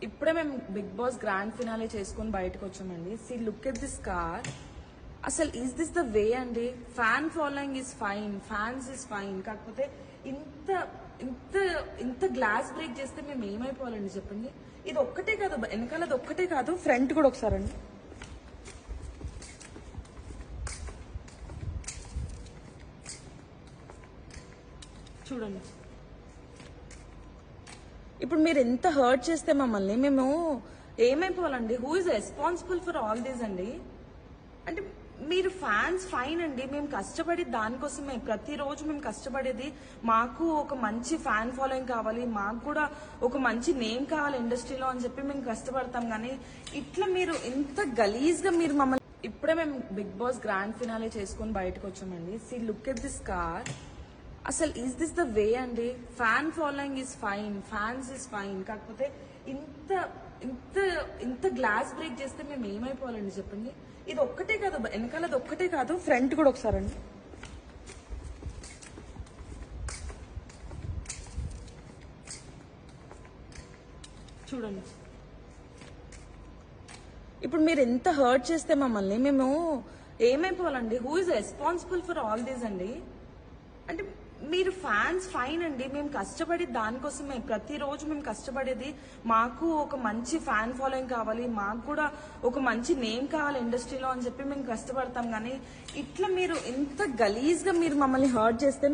ఇప్పుడే మేము big boss grand finale చేసుకొని బయటకు వచ్చామండి. See look at this car. అసలు ఈజ్ దిస్ ద వే అండి? Fan following is fine, fans is fine. కాకపోతే ఇంత ఇంత ఇంత గ్లాస్ బ్రేక్ చేస్తే మేము ఏమైపోవాలండి చెప్పండి. ఇది ఒక్కటే కాదు, వెనకాలది ఒక్కటే కాదు, ఫ్రంట్ కూడా ఒకసారి అండి. చూడండి. ఇప్పుడు మీరు ఎంత హర్ట్ చేస్తే మమ్మల్ని మేము ఏమైపోవాలండి? Who is responsible for all this అండి? అంటే మీరు ఫ్యాన్స్ ఫైన్ అండి, మేము కష్టపడి దానికోసమే, ప్రతిరోజు మేము కష్టపడేది మాకు ఒక మంచి ఫ్యాన్ ఫాలోయింగ్ కావాలి, మాకు కూడా ఒక మంచి నేమ్ కావాలి ఇండస్ట్రీలో అని చెప్పి మేము కష్టపడతాం. కానీ ఇట్లా మీరు ఇంత గలీజ్గా మీరు మమ్మల్ని ఇప్పుడే మేము బిగ్ బాస్ గ్రాండ్ ఫినాలే చేసుకొని బయటకు వచ్చామండి. See look at this car. అసలు ఈజ్ దిస్ ద వే అండి? Fan following is fine, fans is fine. కాకపోతే ఇంత ఇంత ఇంత గ్లాస్ బ్రేక్ చేస్తే మేము ఏమైపోవాలండి చెప్పండి. ఇది ఒక్కటే కాదు, వెనకాలది ఒక్కటే కాదు, ఫ్రంట్ కూడా ఒకసారి అండి. చూడండి. ఇప్పుడు మీరు ఎంత హర్ట్ చేస్తే మమ్మల్ని మేము ఏమైపోవాలండి? Who is responsible for all this అండి? అంటే మీరు ఫ్యాన్స్ ఫైన్ అండి, మేము కష్టపడి దానికోసమే, ప్రతిరోజు మేము కష్టపడేది మాకు ఒక మంచి ఫ్యాన్ ఫాలోయింగ్ కావాలి, మాకు కూడా ఒక మంచి నేమ్ కావాలి ఇండస్ట్రీలో అని చెప్పి మేము కష్టపడతాం. కానీ ఇట్లా మీరు ఇంత గలీజ్గా మీరు మమ్మల్ని హర్ట్ చేస్తే